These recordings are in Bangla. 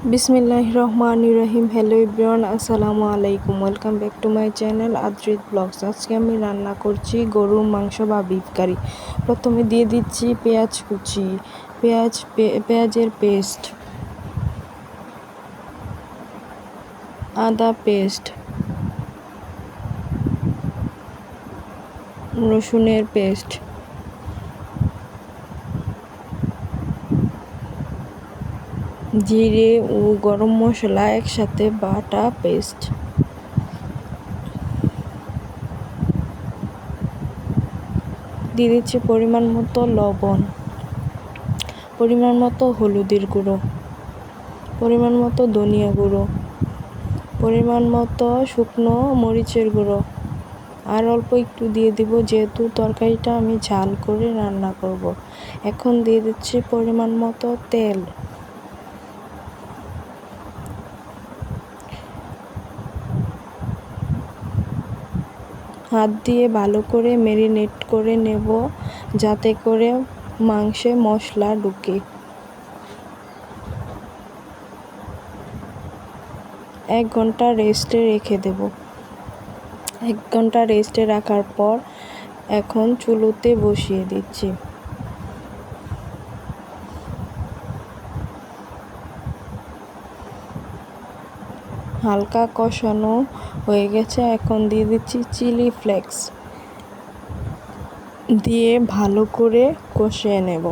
বিসমিল্লাহির রহমানির রহিম। হ্যালো এভরিওয়ান, আসসালামু আলাইকুম। Welcome back to my channel Adrit blogs. আজকে আমি রান্না করছি গরুর মাংস বা বিফ কারি। প্রথমে দিয়ে দিচ্ছি পেঁয়াজ কুচি, পেঁয়াজের পেস্ট, আদা পেস্ট, রসুনের পেস্ট, জিরে ও গরম মশলা একসাথে বাটা পেস্ট, দিয়ে দিচ্ছি পরিমাণ মতো লবণ, পরিমাণ মতো হলুদের গুঁড়ো, পরিমাণ মতো ধনিয়া গুঁড়ো, পরিমাণ মতো শুকনো মরিচের গুঁড়ো, আর অল্প একটু দিয়ে দিব যেহেতু তরকারিটা আমি ঝাল করে রান্না করব। এখন দিয়ে দিচ্ছি পরিমাণ মতো তেল, হাত দিয়ে ভালো করে ম্যারিনেট করে নেব যাতে করে মাংসে মশলা ঢুকে। 1 ঘন্টা রেস্টে রেখে দেব। 1 ঘন্টা রেস্টে রাখার পর এখন চুলোতে বসিয়ে দিচ্ছি। হালকা কষানো হয়ে গেছে, এখন দিয়ে দিচ্ছি চিলি ফ্লেক্স, দিয়ে ভালো করে কষিয়ে নেব।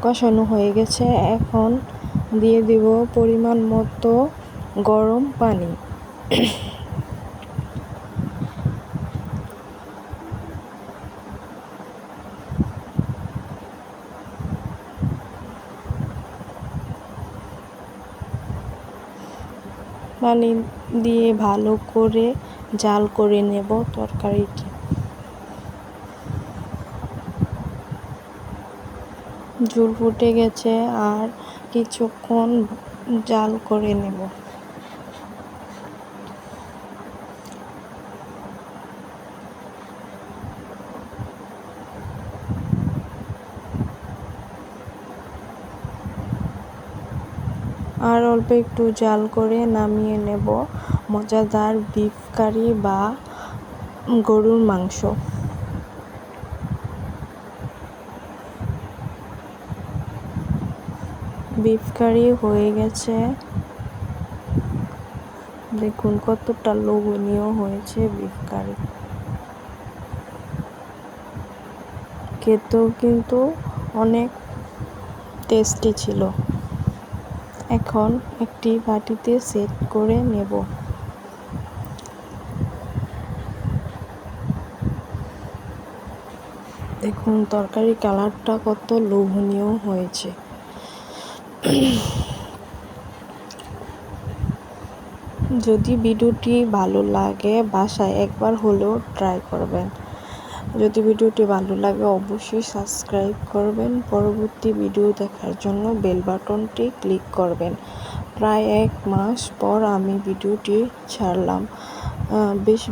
কষানো হয়ে গেছে, এখন দিয়ে দিব পরিমাণ মতো গরম পানি। পানি দিয়ে ভালো করে জাল করে নেব তরকারিটি। ঝোল ফুটে গেছে, আর কিছুক্ষণ জাল করে নেব। আর অল্প একটু জাল করে নামিয়ে নেব মজাদার বিফ কারি বা গরুর মাংস। বিফ কারি হয়ে গেছে, দেখুন কতটা লোভনীয় হয়েছে বিফ কারি। খেতেও কিন্তু অনেক টেস্টি ছিল। এখন একটি বাটিতে সেট করে নেব। দেখুন তরকারি কালারটা কত লোভনীয় হয়েছে। যদি ভিডিওটি ভালো লাগে বাসায় একবার হলেও ট্রাই করবেন। যদি ভিডিওটি ভালো লাগে অবশ্যই সাবস্ক্রাইব করবেন। পরবর্তী ভিডিও দেখার জন্য বেল বাটনটি ক্লিক করবেন। প্রায় 1 মাস পর আমি ভিডিওটি ছাড়লাম।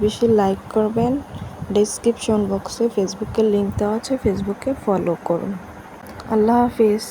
বেশি লাইক করবেন। ডেসক্রিপশন বক্সে ফেসবুকের লিঙ্ক দেওয়া আছে, ফেসবুকে ফলো করুন। আল্লাহ হাফিজ।